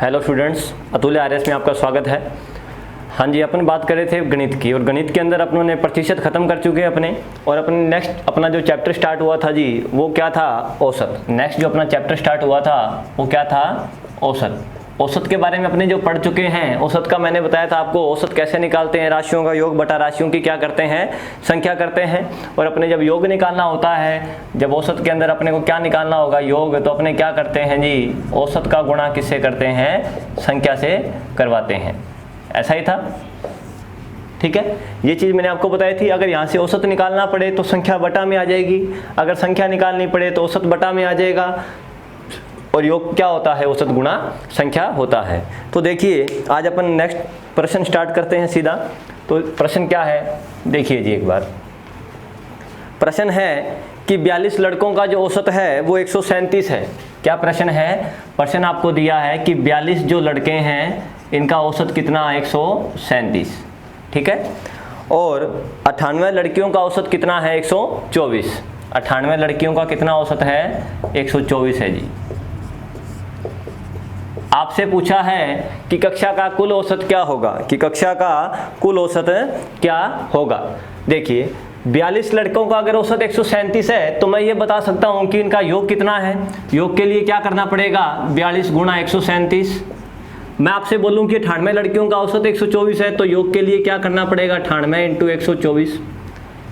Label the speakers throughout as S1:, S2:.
S1: Hello students, अतुल्य RS में आपका स्वागत है। हाँ जी, अपन बात कर रहे थे गणित की, और गणित के अंदर अपनों ने प्रतिशत खत्म कर चुके हैं अपने, और अपने नेक्स्ट अपना जो चैप्टर स्टार्ट हुआ था जी वो क्या था? औसत। नेक्स्ट जो अपना चैप्टर स्टार्ट हुआ था वो क्या था? औसत। औसत के बारे में अपने जो पढ़ चुके हैं, औसत का मैंने बताया था आपको औसत कैसे निकालते हैं, राशियों का योग बटा राशियों की क्या करते हैं, संख्या करते हैं। और अपने जब योग निकालना होता है, जब औसत के अंदर अपने को क्या निकालना होगा, योग, तो अपने क्या करते हैं जी, औसत का गुणा किससे करते हैं? संख्या से करवाते हैं। ऐसा ही था, ठीक है। ये चीज़ मैंने आपको बताई थी। अगर यहाँ से औसत निकालना पड़े तो संख्या बटा में आ जाएगी, अगर संख्या निकालनी पड़े तो औसत बटा में आ जाएगा, और योग क्या होता है? औसत गुणा संख्या होता है। तो देखिए आज अपन नेक्स्ट प्रश्न स्टार्ट करते हैं सीधा। तो प्रश्न क्या है देखिए जी एक बार। प्रश्न है कि 42 लड़कों का जो औसत है वो 137 है। क्या प्रश्न है? प्रश्न आपको दिया है कि 42 जो लड़के हैं इनका औसत कितना? 137, ठीक है। और 98 लड़कियों का औसत कितना है? 124। 98 लड़कियों का कितना औसत है? 124 है जी। आपसे पूछा है कि कक्षा का कुल औसत क्या होगा, कि कक्षा का कुल औसत क्या होगा। देखिए 42 लड़कों का अगर औसत 137 है तो मैं ये बता सकता हूँ कि इनका योग कितना है। योग के लिए क्या करना पड़ेगा? 42 गुणा 137। मैं आपसे बोलूँ कि 98 लड़कियों का औसत 124 है तो योग के लिए क्या करना पड़ेगा? 98 इंटू 124।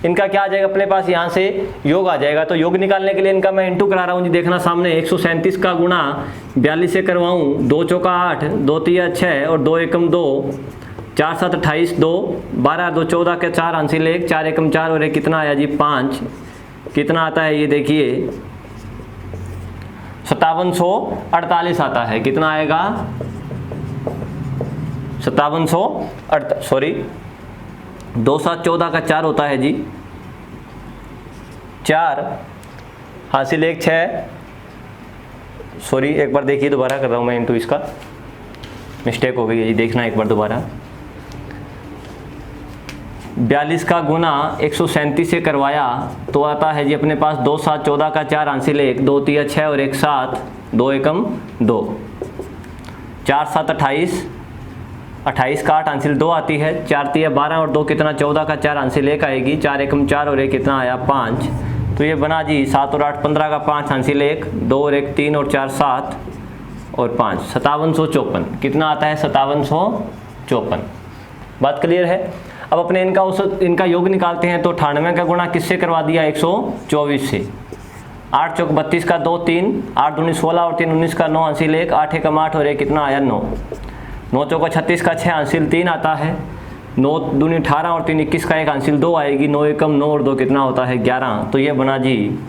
S1: इनका क्या आ जाएगा अपने पास? यहाँ से योग आ जाएगा। तो योग निकालने के लिए इनका मैं इंटू करा रहा हूँ जी। देखना सामने 137 का गुणा 42 से करवाऊँ, 2 चौका 8, 2 तिया 6 और 2 एकम 2, 4 7 28, 2 12, 2 14 के 4 हासिल 1, 4 एकम 4 और 1 कितना आया जी? 5। कितना आता है ये देखिए? 5748 आता है। कितना आएगा? 5748, सॉरी 2 7 14 का 4 होता है जी, 4 हासिल 1 6, सॉरी एक बार देखिए, दोबारा कर रहा हूँ मैं इंटू, इसका मिस्टेक हो गई है जी, देखना एक बार दोबारा। 42 का गुना 137 से करवाया तो आता है जी अपने पास 2 7 14 का 4 हासिल 1, 2 तिया 6 और 1 7, 2 एकम 2, 4 7 28, 28 का 8 हासिल 2 आती है, 4 तिया 12 और 2 कितना? 14 का 4 हासिल 1 आएगी, 4 एकम 4 और 1 कितना आया? 5। तो ये बना जी 7 और 8 15 का 5 हासिल 1, 2 और 1 3 और 4 7 और 5, 5754। कितना आता है? 5754। बात क्लियर है। अब अपने इनका औसत, इनका योग निकालते हैं। तो 98 का गुणा किससे करवा दिया? 124 से। 8 चौक 32 का 2 3, 8 दूनी 16 और 3 19 का 9 हासिल 1, 8 एकम 8 और 1 कितना आया? 9। 9 चौका 36 का 6 हासिल 3 आता है, 9 दूनी 18 और 3 21 का 1 हासिल 2 आएगी, 9 एकम 9 और 2 कितना होता है? 11। तो ये बना जी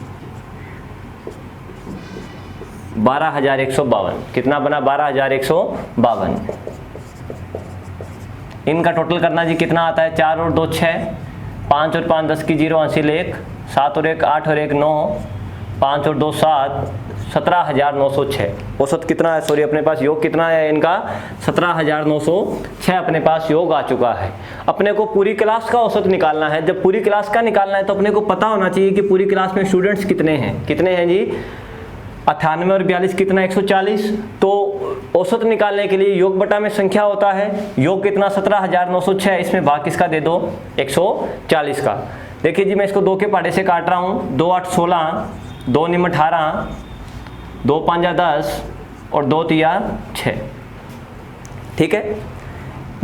S1: 12152। कितना बना? 12152। इनका टोटल करना जी कितना आता है? 4 और 2 6, 5 और 5 10 की 0 हासिल 1, 7 और 1 8 और 1 9, 5 और 2 7, 17906। औसत कितना है? सॉरी अपने पास योग कितना है इनका? 17906 अपने पास योग आ चुका है। अपने को पूरी क्लास का औसत निकालना है। जब पूरी क्लास का निकालना है तो अपने को पता होना चाहिए कि पूरी क्लास में स्टूडेंट्स कितने हैं। कितने हैं जी? 98 और 42 कितना? 140। तो औसत निकालने के लिए योग बटा में संख्या होता है। योग कितना? 17906। इसमें भाग किसका दे दो? 140 का। देखिए जी मैं इसको 2 के पहाड़े से काट रहा हूँ। 2 8 16, 2 निम 18, 2 5 10 और 2 तिया 6, ठीक है।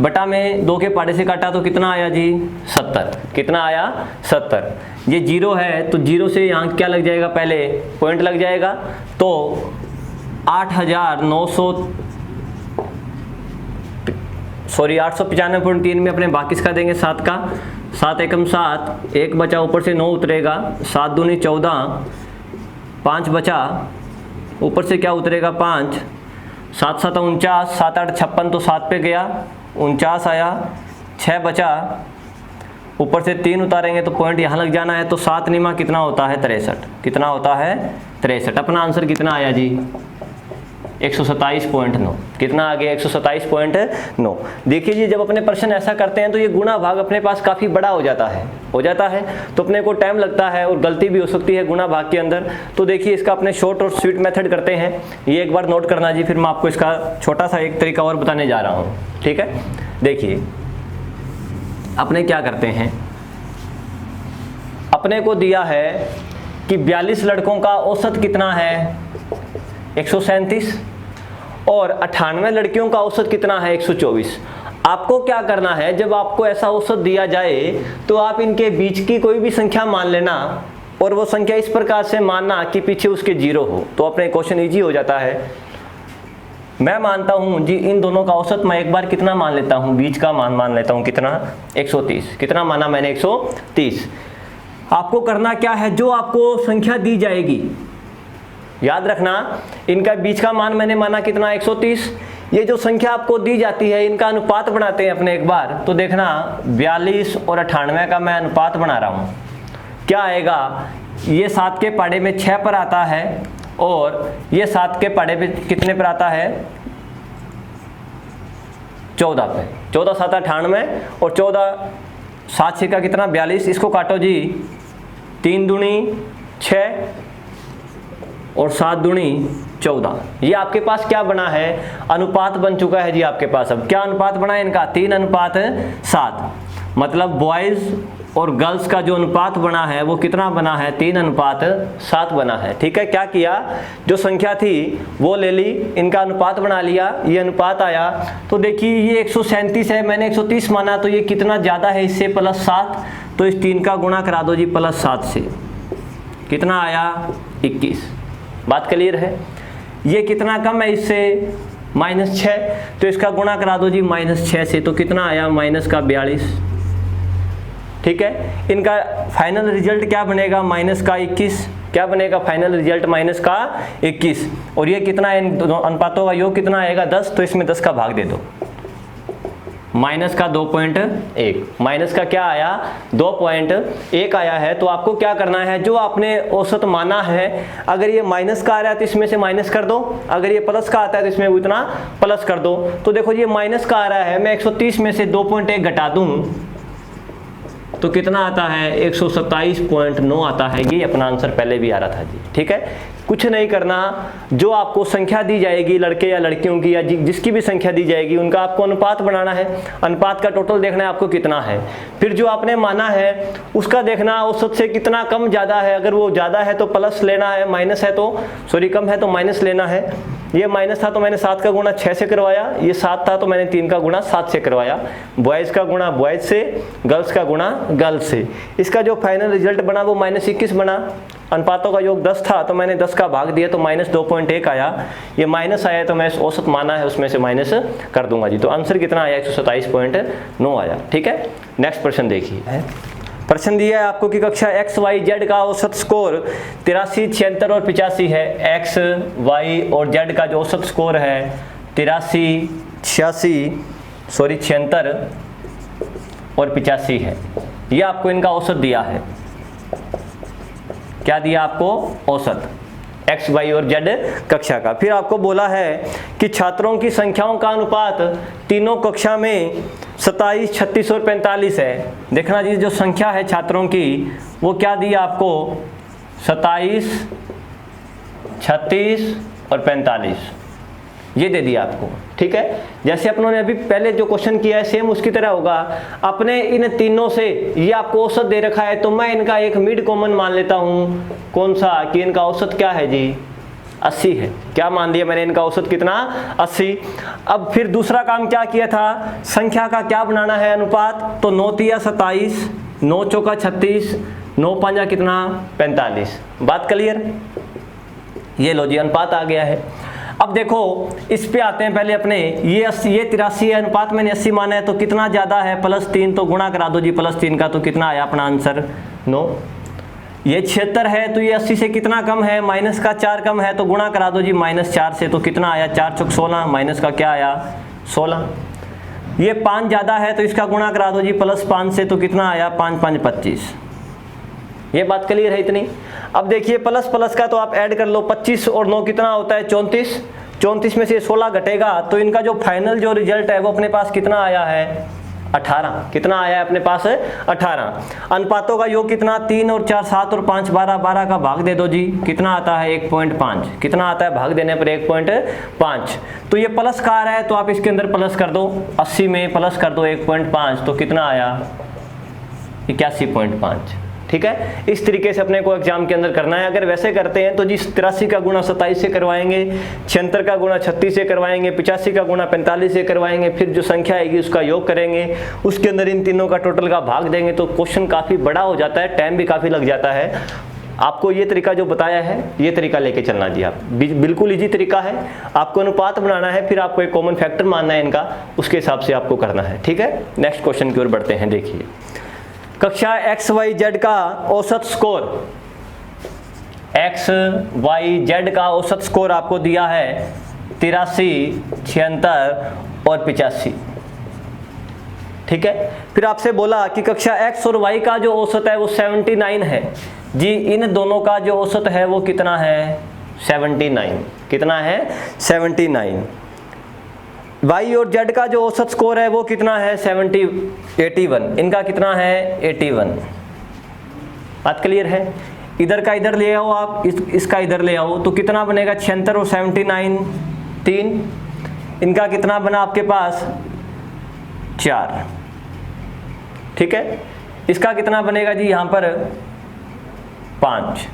S1: बटा में 2 के पहाड़े से काटा तो कितना आया जी? 70। कितना आया? 70। ये 0 है तो 0 से यहाँ क्या लग जाएगा? पहले पॉइंट लग जाएगा। तो 895.3 में अपने बाकी इसका देंगे 7 का। 7 एकम 7, 1 बचा, ऊपर से 9 उतरेगा, 7 दूनी 14, 5 बचा, ऊपर से क्या उतरेगा? 5, 7 7 49, 7 8 56 तो 7 पे गया, 49 आया, 6 बचा, ऊपर से 3 उतारेंगे तो पॉइंट यहाँ लग जाना है। तो 7 निमा कितना होता है? 63। कितना होता है? 63। अपना आंसर कितना आया जी? 127.9। कितना आ गया 127.9। देखिए जी, जब अपने प्रश्न ऐसा करते हैं तो ये गुणा भाग अपने पास काफ़ी बड़ा हो जाता है तो अपने को टाइम लगता है और गलती भी हो सकती है गुणा भाग के अंदर। तो देखिए इसका अपने शॉर्ट और स्वीट मेथड करते हैं, ये एक बार नोट करना जी, फिर मैं आपको इसका छोटा सा एक तरीका और बताने जा रहा हूँ। ठीक है, देखिए अपने क्या करते हैं, अपने को दिया है कि 42 लड़कों का औसत कितना है 137 और 98 लड़कियों का औसत कितना है 124। आपको क्या करना है, जब आपको ऐसा औसत दिया जाए तो आप इनके बीच की कोई भी संख्या मान लेना और वो संख्या इस प्रकार से मानना कि पीछे उसके 0 हो, तो अपने क्वेश्चन इजी हो जाता है। मैं मानता हूं जी इन दोनों का औसत मैं एक बार कितना मान लेता हूं, बीच का मान लेता हूं कितना 130। कितना माना मैंने 130। आपको करना क्या है, जो आपको संख्या दी जाएगी, याद रखना इनका बीच का मान मैंने माना कितना 130। ये जो संख्या आपको दी जाती है इनका अनुपात बनाते हैं अपने एक बार, तो देखना 42 और 98 का मैं अनुपात बना रहा हूँ। क्या आएगा, ये 7 के पाड़े में 6 पर आता है और ये 7 के पाड़े में कितने पर आता है 14 पे। 14 7 98 और 14 7 6 का कितना 42। इसको काटो जी, 3 दूनी 6 और 7 दूनी 14। ये आपके पास क्या बना है, अनुपात बन चुका है जी आपके पास। अब क्या अनुपात बना है इनका 3:7। मतलब बॉयज़ और गर्ल्स का जो अनुपात बना है वो कितना बना है 3:7 बना है। ठीक है, क्या किया, जो संख्या थी वो ले ली, इनका अनुपात बना लिया, ये अनुपात आया। तो देखिए ये 137 है, मैंने 130 माना, तो ये कितना ज़्यादा है इससे +7, तो इस 3 का गुणा करा दो जी +7 से, कितना आया 21। बात क्लियर है। ये कितना कम है इससे -6, तो इसका गुणा करा दो जी -6 से, तो कितना आया -42। ठीक है, इनका फाइनल रिजल्ट क्या बनेगा -21। क्या बनेगा फाइनल रिजल्ट -21। और ये कितना है, इन दोनों अनुपातों का योग कितना आएगा 10, तो इसमें 10 का भाग दे दो। -2.1, माइनस का क्या आया 2.1 आया है। तो आपको क्या करना है, जो आपने औसत माना है, अगर ये माइनस का आ रहा है तो इसमें से माइनस कर दो, अगर ये प्लस का आता है तो इसमें उतना प्लस कर दो। तो देखो ये माइनस का आ रहा है, मैं 130 में से 2.1 घटा दूं तो कितना आता है 127.9 आता है। ये अपना आंसर पहले भी आ रहा था जी। ठीक है, कुछ नहीं करना, जो आपको संख्या दी जाएगी लड़के या लड़कियों की या जिसकी भी संख्या दी जाएगी उनका आपको अनुपात बनाना है। अनुपात का टोटल देखना है आपको कितना है, फिर जो आपने माना है उसका देखना औसत से कितना कम ज़्यादा है। अगर वो ज़्यादा है तो प्लस लेना है, माइनस है तो कम है तो माइनस लेना है। ये माइनस था तो मैंने 7 का गुणा 6 से करवाया, ये 7 था तो मैंने 3 का गुणा 7 से करवाया। बॉयज़ का गुणा बॉयज़ से, गर्ल्स का गुणा गर्ल्स से। इसका जो फाइनल रिजल्ट बना वो -21 बना। अनुपातों का योग 10 था तो मैंने 10 का भाग दिया तो -2.1 आया। ये माइनस आया तो मैं औसत माना है उसमें से माइनस कर दूंगा जी। तो आंसर कितना आया 127.9 आया। ठीक है, नेक्स्ट प्रश्न देखिए। प्रश्न दिया है आपको कि कक्षा एक्स वाई जेड का औसत स्कोर 83, 76 और 85 है। एक्स वाई और जेड का जो औसत स्कोर है 83, 76 और 85 है। ये आपको इनका औसत दिया है। क्या दिया आपको, औसत एक्स वाई और जेड कक्षा का। फिर आपको बोला है कि छात्रों की संख्याओं का अनुपात तीनों कक्षा में 27, 36 और 45 है। देखना जी, जो संख्या है छात्रों की वो क्या दिया आपको 27, 36 और 45 ये दे दिया आपको। ठीक है, जैसे अपनों ने अभी पहले जो क्वेश्चन किया है सेम उसकी तरह होगा। अपने इन तीनों से ये आपको औसत दे रखा है तो मैं इनका एक मिड कॉमन मान लेता हूँ। कौन सा, कि इनका औसत क्या है जी 80 है। क्या मान दिया मैंने, इनका औसत कितना 80। अब फिर दूसरा काम क्या किया था, संख्या का क्या बनाना है अनुपात। तो 9 तिया 27, 9 चौका 36, 9 पांजा कितना 45। बात क्लियर, ये लो जी अनुपात आ गया है। अब देखो इस पे आते हैं पहले अपने, ये 80, ये 83 है, अनुपात मैंने 80 माना है तो कितना ज़्यादा है +3, तो गुणा करा दो जी +3 का, तो कितना आया अपना आंसर 9। ये 76 है तो ये 80 से कितना कम है, माइनस का 4 कम है तो गुणा करा दो जी -4 से, तो कितना आया 4 चौक 16, माइनस का क्या आया 16। ये 5 ज़्यादा है तो इसका गुणा करा दो जी +5 से, तो कितना आया 5 5 25। ये बात क्लियर है इतनी। अब देखिए प्लस प्लस का तो आप ऐड कर लो, 25 और 9 कितना होता है 34, 34 में से 16 घटेगा तो इनका जो फाइनल जो रिजल्ट है वो अपने पास कितना आया है 18। कितना आया है अपने पास 18। अनुपातों का योग कितना 3 और 4 7 और 5 12, 12 का भाग दे दो जी, कितना आता है 1.5। कितना आता है भाग देने पर 1.5। तो ये प्लस का आ रहा है तो आप इसके अंदर प्लस कर दो, 80 में प्लस कर दो 1.5 तो कितना आया 81.5। ठीक है, इस तरीके से अपने को एग्जाम के अंदर करना है। अगर वैसे करते हैं तो जी 83 का गुणा 27 से करवाएंगे, 76 का गुणा 36 से करवाएंगे, 85 का गुणा 45 से करवाएंगे, फिर जो संख्या आएगी उसका योग करेंगे, उसके अंदर इन तीनों का टोटल का भाग देंगे तो क्वेश्चन काफ़ी बड़ा हो जाता है, टाइम भी काफ़ी लग जाता है। आपको ये तरीका जो बताया है ये तरीका लेके चलना जी, आप बिल्कुल इजी तरीका है। आपको अनुपात बनाना है, फिर आपको एक कॉमन फैक्टर मानना है इनका, उसके हिसाब से आपको करना है। ठीक है, नेक्स्ट क्वेश्चन की ओर बढ़ते हैं। देखिए कक्षा XYZ का औसत स्कोर, XYZ का औसत स्कोर आपको दिया है 83, 76 और 85। ठीक है, फिर आपसे बोला कि कक्षा X और Y का जो औसत है वो 79 है जी, इन दोनों का जो औसत है वो कितना है 79। कितना है 79। Y और Z का जो औसत स्कोर है वो कितना है 81। इनका कितना है 81। बात क्लियर है। इधर का इधर ले आओ आप, इसका इधर ले आओ तो कितना बनेगा 76 और 79 3। इनका कितना बना आपके पास 4। ठीक है, इसका कितना बनेगा जी यहाँ पर 5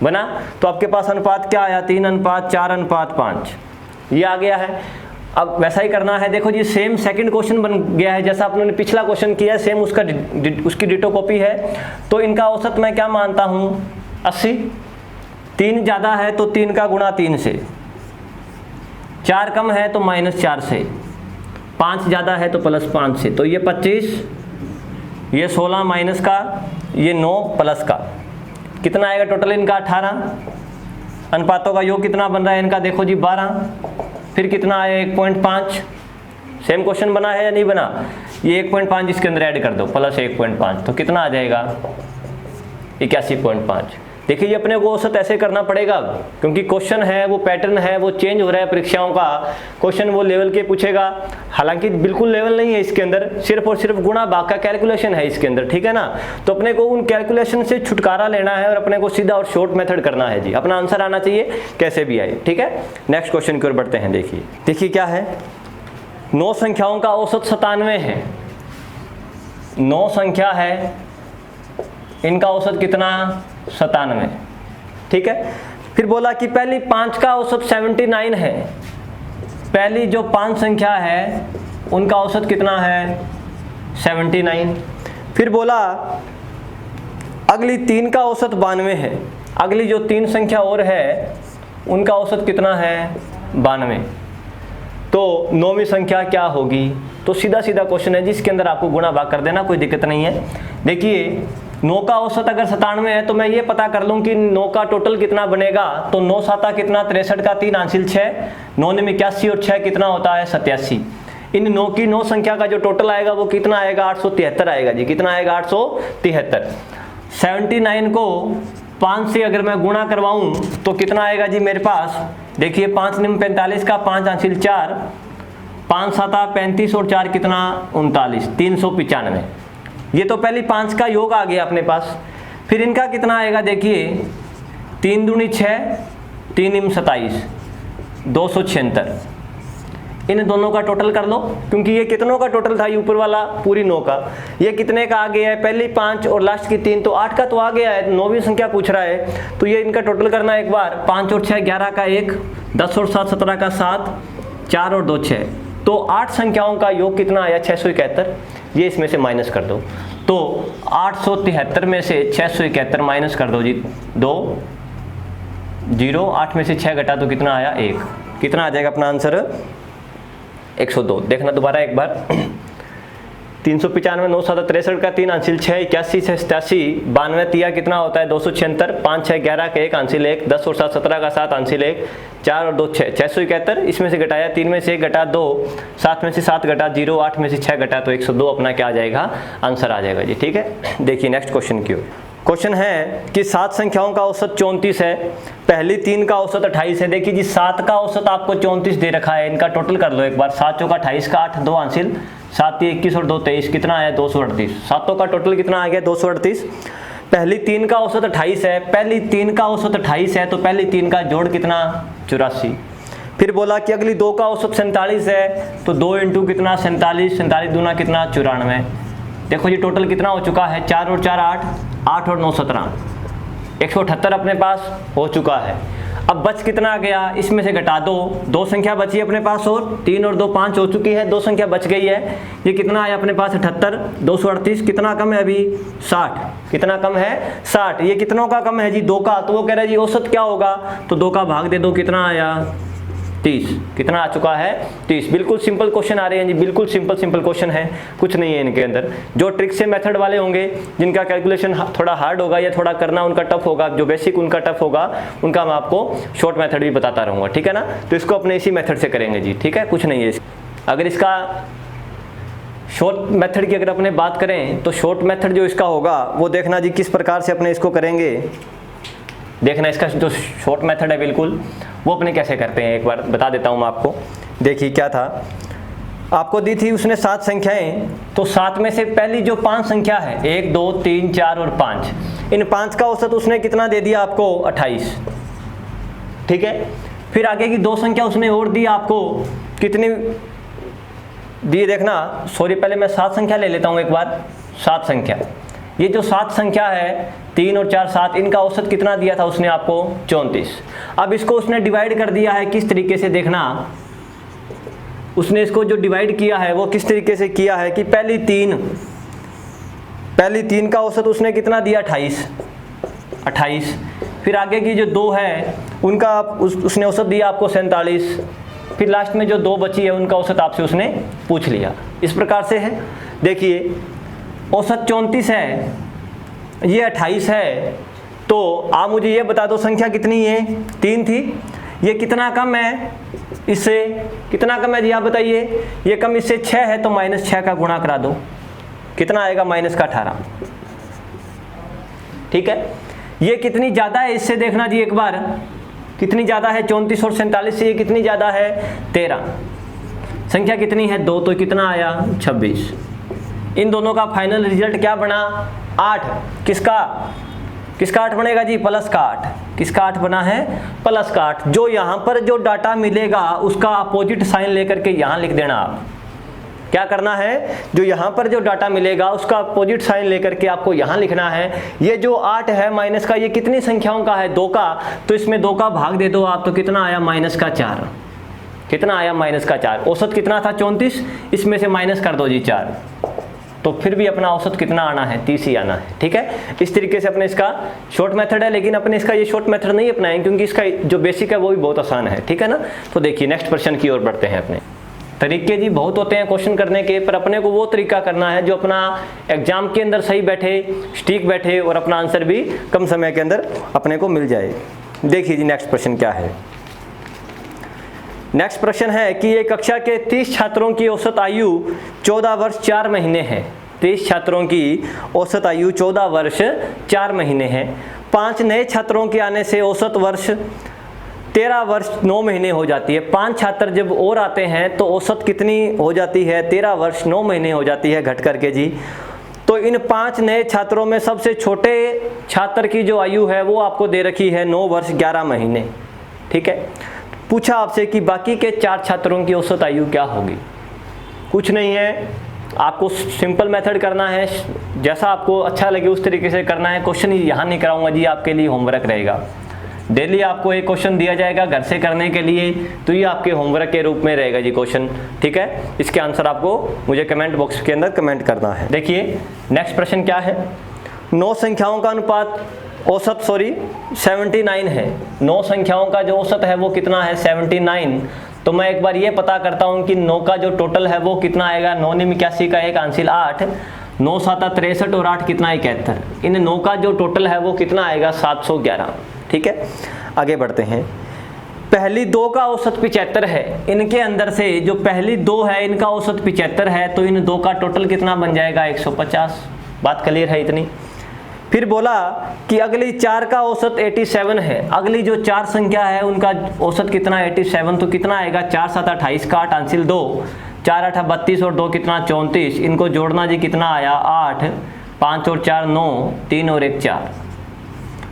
S1: बना। तो आपके पास अनुपात क्या आया 3:4:5 ये आ गया है। अब वैसा ही करना है। देखो जी सेम सेकंड क्वेश्चन बन गया है जैसा आपने पिछला क्वेश्चन किया है, सेम उसकी डिटो कॉपी है। तो इनका औसत मैं क्या मानता हूँ 80। 3 ज़्यादा है तो 3 का गुणा 3 से, 4 कम है तो -4 से, 5 ज़्यादा है तो +5 से। तो ये 25, ये 16 माइनस का, ये 9 प्लस का, कितना आएगा टोटल इनका 18। अनुपातों का योग कितना बन रहा है इनका देखो जी 12। फिर कितना आया 1.5। सेम क्वेश्चन बना है या नहीं बना, ये 1.5 इसके अंदर ऐड कर दो प्लस 1.5 तो कितना आ जाएगा 81.5। देखिए ये अपने को औसत ऐसे करना पड़ेगा क्योंकि क्वेश्चन है वो पैटर्न है वो चेंज हो रहा है परीक्षाओं का। क्वेश्चन वो लेवल के पूछेगा, हालांकि बिल्कुल लेवल नहीं है इसके अंदर, सिर्फ और सिर्फ गुणा भाग का कैलकुलेशन है इसके अंदर। ठीक है ना, तो अपने को उन कैलकुलेशन से छुटकारा लेना है और अपने को सीधा और शॉर्ट मेथड करना है जी, अपना आंसर आना चाहिए कैसे भी आए। ठीक है, नेक्स्ट क्वेश्चन की ओर बढ़ते हैं। देखिए क्या है, 9 संख्याओं का औसत 97 है। 9 संख्या है, इनका औसत कितना 97। ठीक है, फिर बोला कि पहली 5 का औसत 79 है। पहली जो 5 संख्या है उनका औसत कितना है 79। फिर बोला अगली 3 का औसत 92 है। अगली जो 3 संख्या और है उनका औसत कितना है 92। तो 9वीं संख्या क्या होगी। तो सीधा सीधा क्वेश्चन है जिसके अंदर आपको गुणा भाग कर देना, कोई दिक्कत नहीं है। देखिए 9 का औसत अगर 97 है तो मैं ये पता कर लूँ कि 9 का टोटल कितना बनेगा। तो 9 7 कितना 63 का 3 आंशिल 6, 9 में 81 और 6 कितना होता है 87। इन 9 की 9 संख्या का जो टोटल आएगा वो कितना आएगा 873 आएगा जी। कितना आएगा 873। 79 को 5 से अगर मैं गुणा करवाऊँ तो कितना आएगा जी मेरे पास। देखिए 5 निम 45 का 5 आंशिल 4, 5 7 35 और 4 कितना 39, 395। ये तो पहली 5 का योग आ गया अपने पास। फिर इनका कितना आएगा देखिए 3 दूनी 6, 3 निम 27, 276। इन दोनों का टोटल कर लो क्योंकि ये कितनों का टोटल था, ये ऊपर वाला पूरी 9 का, ये कितने का आ गया है पहली 5 और लास्ट की 3 तो 8 का तो आ गया है। 9वीं संख्या पूछ रहा है तो ये इनका टोटल करना एक बार। 5 और 6 11 का 1, 10 और 7 17 का 7, 4 और 2 6। तो 8 संख्याओं का योग कितना आया 671। ये इसमें से माइनस कर दो तो 873 में से 671 माइनस कर दो जी 2 0। 8 में से 6 घटा तो कितना आया 1। कितना आ जाएगा अपना आंसर 102। देखना दोबारा एक बार। 395 9 7 63 का 3 आंशिल 6, 81 से 87, 92 तिया कितना होता है 276, 5 6 11 का 1 आंशिल 1, 10 और 7 17 का 7 आंशिल 1, 4 और 2 6, 671। इसमें से घटाया 3 में से 1 घटा 2, 7 में से 7 घटा 0, 8 में से 6 घटा तो 102 अपना क्या आ जाएगा आंसर आ जाएगा जी। ठीक है, देखिए नेक्स्ट क्वेश्चन की ओर। क्वेश्चन है कि 7 संख्याओं का औसत 34 है, पहली 3 का औसत 28 है। देखिए जी 7 का औसत आपको 34 दे रखा है, इनका टोटल कर लो एक बार। 7 चौका 28 का 8, 2 हासिल, 7 21 और 2 23, कितना आया 238। सातों का टोटल कितना आ गया 238। पहली 3 का औसत 28 है, पहली 3 का औसत 28 है तो पहली 3 का जोड़ कितना 84। फिर बोला कि अगली 2 का औसत 47 है तो 2 इंटू कितना 47, 47 दूना कितना 94। देखो जी टोटल कितना हो चुका है, 4 और 4 8, 8 और 9 17, 178 अपने पास हो चुका है। अब बच कितना गया, इसमें से घटा दो, 2 संख्या बची अपने पास और 3 और 2 5 हो चुकी है, 2 संख्या बच गई है। ये कितना आया अपने पास 78, 238, कितना कम है अभी 60, कितना कम है 60। ये कितनों का कम है जी 2 का, तो वो कह रहा है जी औसत क्या होगा, तो 2 का भाग दे दो, कितना आया 30, कितना आ चुका है 30। बिल्कुल सिंपल क्वेश्चन आ रहे हैं जी, बिल्कुल सिंपल क्वेश्चन है, कुछ नहीं है इनके अंदर। जो ट्रिक से मेथड वाले होंगे, जिनका कैलकुलेशन थोड़ा हार्ड होगा या थोड़ा करना उनका टफ होगा, जो बेसिक उनका टफ होगा, उनका मैं आपको शॉर्ट मेथड भी बताता रहूँगा, ठीक है ना। तो इसको अपने इसी मेथड से करेंगे जी, ठीक है, कुछ नहीं है। अगर इसका शॉर्ट मेथड की अगर अपने बात करें तो शॉर्ट मेथड जो इसका होगा वो देखना जी किस प्रकार से अपने इसको करेंगे। देखना इसका जो शॉर्ट मेथड है बिल्कुल वो अपने कैसे करते हैं, एक बार बता देता हूँ मैं आपको। देखिए क्या था, आपको दी थी उसने 7 संख्याएं, तो 7 में से पहली जो 5 संख्या है 1 2 3 4 और 5, इन 5 का औसत उसने कितना दे दिया आपको 28, ठीक है। फिर आगे की 2 संख्या उसने और दी आपको, कितनी दी देखना, सॉरी पहले मैं 7 संख्या ले लेता हूँ एक बार। 7 संख्या, ये जो 7 संख्या है 3 और 4 7, इनका औसत कितना दिया था उसने आपको 34। अब इसको उसने डिवाइड कर दिया है किस तरीके से, देखना उसने इसको जो डिवाइड किया है वो किस तरीके से किया है कि पहली 3 का औसत उसने कितना दिया 28। फिर आगे की जो 2 है उनका उसने औसत दिया आपको 47। फिर लास्ट में जो 2 बची है उनका औसत आपसे उसने पूछ लिया। इस प्रकार से है, देखिए औसत 34 है, ये 28 है, तो आप मुझे ये बता दो संख्या कितनी है, 3 थी, ये कितना कम है इससे, कितना कम है जी आप बताइए। ये कम इससे 6 है तो -6 का गुणा करा दो, कितना आएगा -18, ठीक है। ये कितनी ज़्यादा है इससे देखना जी एक बार, कितनी ज़्यादा है 34 और 47 से ये कितनी ज़्यादा है 13। संख्या कितनी है 2, तो कितना आया 26। इन दोनों का फाइनल रिजल्ट क्या बना 8। किसका 8 बनेगा जी, प्लस का 8। किसका 8 बना है, प्लस का 8। जो यहाँ पर जो डाटा मिलेगा उसका अपोजिट साइन लेकर के यहाँ लिख देना। आप क्या करना है, जो यहाँ पर जो डाटा मिलेगा उसका अपोजिट साइन लेकर के आपको यहाँ लिखना है। ये जो 8 है माइनस का, ये कितनी संख्याओं का है 2 का, तो इसमें 2 का भाग दे दो आप, तो कितना आया -4। कितना आया -4। औसत कितना था 34, इसमें से माइनस कर दो जी 4, तो फिर भी अपना औसत कितना आना है 30 ही आना है, ठीक है। इस तरीके से अपने इसका शॉर्ट मेथड है, लेकिन अपने इसका ये शॉर्ट मेथड नहीं अपनाएं क्योंकि इसका जो बेसिक है वो भी बहुत आसान है, ठीक है ना। तो देखिए नेक्स्ट क्वेश्चन की ओर बढ़ते हैं। अपने तरीके जी बहुत होते हैं क्वेश्चन करने के, पर अपने को वो तरीका करना है जो अपना एग्जाम के अंदर सही बैठे, स्टिक बैठे और अपना आंसर भी कम समय के अंदर अपने को मिल जाए। देखिए जी नेक्स्ट प्रश्न क्या है। नेक्स्ट प्रश्न है कि एक कक्षा के 30 छात्रों की औसत आयु 14 वर्ष 4 महीने है। 30 छात्रों की औसत आयु 14 वर्ष 4 महीने है। 5 नए छात्रों के आने से औसत वर्ष 13 वर्ष 9 महीने हो जाती है। 5 छात्र जब और आते हैं तो औसत कितनी हो जाती है, 13 वर्ष 9 महीने हो जाती है घट करके जी। तो इन 5 नए छात्रों में सबसे छोटे छात्र की जो आयु है वो आपको दे रखी है 9 वर्ष 11 महीने, ठीक है। पूछा आपसे कि बाकी के 4 छात्रों की औसत आयु क्या होगी। कुछ नहीं है, आपको सिंपल मेथड करना है, जैसा आपको अच्छा लगे उस तरीके से करना है। क्वेश्चन यहाँ नहीं कराऊंगा जी, आपके लिए होमवर्क रहेगा। डेली आपको एक क्वेश्चन दिया जाएगा घर से करने के लिए, तो ये आपके होमवर्क के रूप में रहेगा जी क्वेश्चन, ठीक है। इसके आंसर आपको मुझे कमेंट बॉक्स के अंदर कमेंट करना है। देखिए नेक्स्ट प्रश्न क्या है। 9 संख्याओं का अनुपात औसत 79 है। 9 संख्याओं का जो औसत है वो कितना है 79। तो मैं एक बार ये पता करता हूँ कि 9 का जो टोटल है वो कितना आएगा। 9 ने 81 का 1 आंसिल 8, 9 7 63 और 8 कितना 71। इन 9 का जो टोटल है वो कितना आएगा 711, ठीक है। आगे बढ़ते हैं। पहली 2 का औसत 75 है। इनके अंदर से जो पहली 2 है इनका औसत 75 है, तो इन 2 का टोटल कितना बन जाएगा 150। बात क्लियर है इतनी। फिर बोला कि अगली 4 का औसत 87 है। अगली जो 4 संख्या है उनका औसत कितना 87, तो कितना आएगा 4 7 28 का 8 अंसिल 2, 4 8 32 और 2 कितना 34। इनको जोड़ना जी कितना आया 8, 5 और 4 9, 3 और 1 4।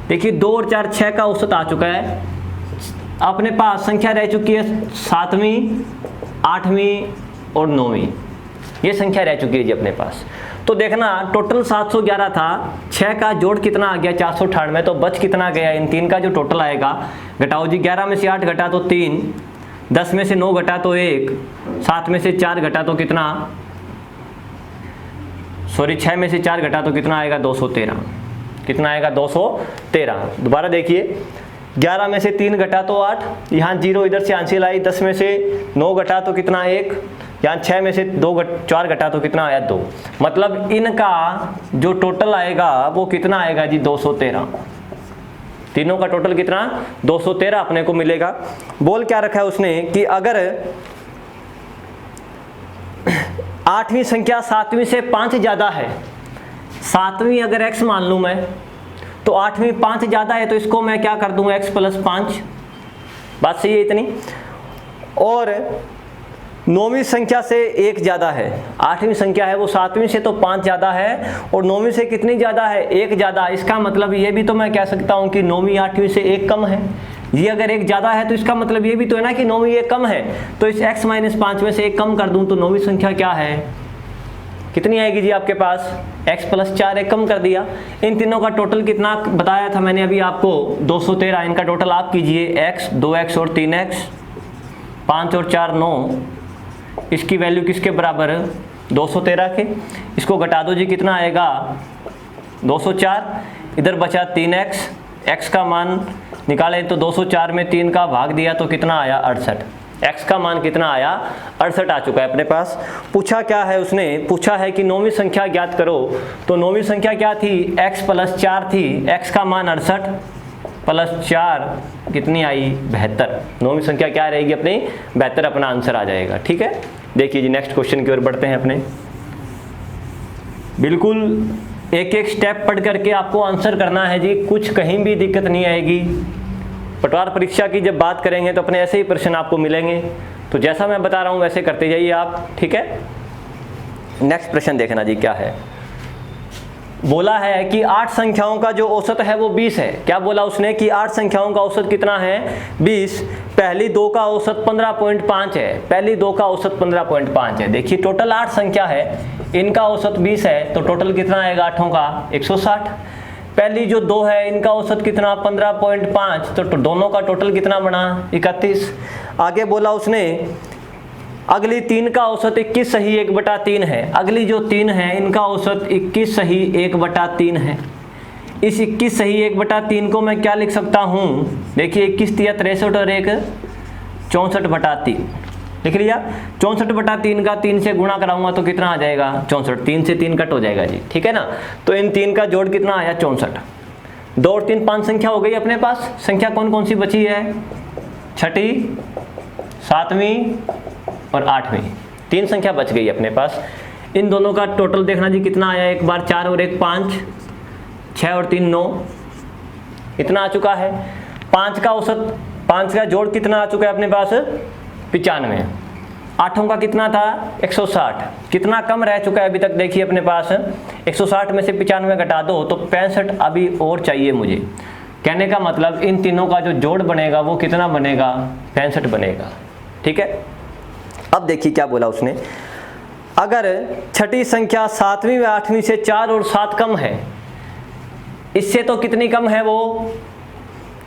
S1: देखिए 2 और 4 6 का औसत आ चुका है। अपने पास संख्या रह चुकी है 7वीं, 8वीं और 9वीं, ये संख्या रह चुकी है जी अपने पास। तो देखना टोटल 711 था, 6 का जोड़ कितना आ गया 498, तो बच कितना गया इन 3 का जो टोटल आएगा। घटाओ जी, 11 में से 8 घटा तो 3, 10 में से 9 घटा तो 1, 7 में से 4 घटा तो कितना, 6 में से 4 घटा तो कितना आएगा 213। कितना आएगा 213। दोबारा देखिए, 11 में से 3 घटा तो 8, यहाँ 0 इधर से आंशिल आई, 10 में से 9 घटा तो कितना 1, यहाँ 6 में से 4 घटा तो कितना आया 2। मतलब इनका जो टोटल आएगा वो कितना आएगा जी 213। तीनों का टोटल कितना 213 अपने को मिलेगा। बोल क्या रखा है उसने कि अगर 8वीं संख्या 7वीं से 5 ज़्यादा है, 7वीं अगर x मान लूँ मैं, तो 8वीं 5 ज़्यादा है, तो इसको मैं क्या कर दूँ x + 5। बात सही है इतनी। और 9वीं संख्या से 1 ज़्यादा है, 8वीं संख्या है वो 7वीं से तो 5 ज़्यादा है, और 9वीं से कितनी ज़्यादा है 1 ज़्यादा। इसका मतलब ये भी तो मैं कह सकता हूँ कि 9वीं 8वीं से 1 कम है। ये अगर 1 ज़्यादा है तो इसका मतलब ये भी तो है ना कि 9वीं 1 कम है। तो इस x - 5 में से 1 कम कर दूँ तो 9वीं संख्या क्या है, कितनी आएगी जी आपके पास x + 4, 1 कम कर दिया। इन तीनों का टोटल कितना बताया था मैंने अभी आपको 213। इनका टोटल आप कीजिए, x 2x और 3x, 5 और 4 9, इसकी वैल्यू किसके बराबर 213 के। इसको घटा दो जी, कितना आएगा 204। इधर बचा 3x, x का मान निकालें तो 204 में 3 का भाग दिया तो कितना आया 68। x का मान कितना आया 68 आ चुका है अपने पास। पूछा क्या है उसने, पूछा है कि 9वीं संख्या ज्ञात करो। तो 9वीं संख्या क्या थी x + 4 थी, x का मान 68 + 4 कितनी आई 72। 9वीं संख्या क्या रहेगी अपनी 72, अपना आंसर आ जाएगा। ठीक है, देखिए जी नेक्स्ट क्वेश्चन की ओर बढ़ते हैं अपने। बिल्कुल एक एक स्टेप पढ़ करके आपको आंसर करना है जी, कुछ कहीं भी दिक्कत नहीं आएगी। पटवार परीक्षा की जब बात करेंगे तो अपने ऐसे ही प्रश्न आपको मिलेंगे, तो जैसा मैं बता रहा हूँ वैसे करते जाइए आप। ठीक है, नेक्स्ट प्रश्न देखना जी क्या है। बोला है कि 8 संख्याओं का जो औसत है वो 20 है। क्या बोला उसने कि 8 संख्याओं का औसत कितना है 20। पहली 2 का औसत 15.5 है, पहली 2 का औसत 15.5 है। देखिए टोटल 8 संख्या है, इनका औसत 20 है, तो टोटल कितना आएगा 8 का 160। पहली जो 2 है इनका औसत कितना 15.5, तो दोनों का टोटल कितना बना 31। आगे बोला उसने अगली 3 का औसत 21 सही 1/3 है। अगली जो 3 है इनका औसत 21 सही 1/3 है। इस 21 सही 1/3 को मैं क्या लिख सकता हूँ, देखिए 21 × 63 और 1 64/3 लिख लिया। 64/3 का 3 से गुणा कराऊंगा तो कितना आ जाएगा 64। 3 से 3 कट हो जाएगा जी, ठीक है ना। तो इन 3 का जोड़ कितना आया 64। 2 और 3 5 संख्या हो गई अपने पास। संख्या कौन कौन सी बची है, छठी, 7वीं और 8वीं, 3 संख्या बच गई अपने पास। इन दोनों का टोटल देखना जी कितना आया, एक बार 4 और 1 5, 6 और 3 9, इतना आ चुका है। 5 का औसत, 5 का जोड़ कितना आ चुका है अपने पास 95। 8 का कितना था 160, कितना कम रह चुका है अभी तक देखिए अपने पास 160 में से 95 घटा दो तो 65 अभी और चाहिए मुझे। कहने का मतलब इन तीनों का जो जोड़ बनेगा वो कितना बनेगा 65 बनेगा, ठीक है। अब देखिए क्या बोला उसने, अगर छठी संख्या 7वीं व 8वीं से 4 और 7 कम है, इससे तो कितनी कम है वो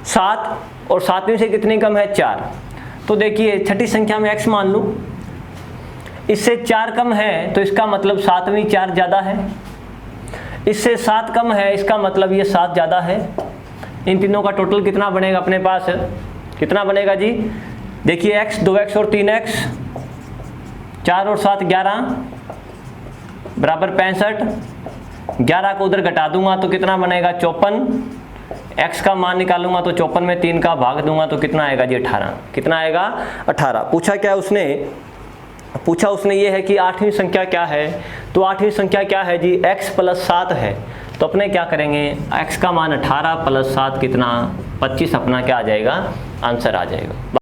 S1: 7, और 7वीं से कितनी कम है 4। तो देखिए छठी संख्या में x मान लूँ, इससे 4 कम है तो इसका मतलब 7वीं 4 ज़्यादा है, इससे 7 कम है इसका मतलब ये 7 ज़्यादा है। इन तीनों का टोटल कितना बनेगा अपने पास, कितना बनेगा जी, देखिए x 2x और 3x, 4 और 7 11 बराबर 65। 11 को उधर घटा दूंगा तो कितना बनेगा 54। x का मान निकालूंगा तो 54 में 3 का भाग दूंगा तो कितना आएगा जी 18। कितना आएगा 18। पूछा क्या उसने, पूछा उसने ये है कि 8वीं संख्या क्या है। तो 8वीं संख्या क्या है जी x + 7 है। तो अपने क्या करेंगे, x का मान 18 + 7 कितना 25 अपना क्या आ जाएगा, आंसर आ जाएगा।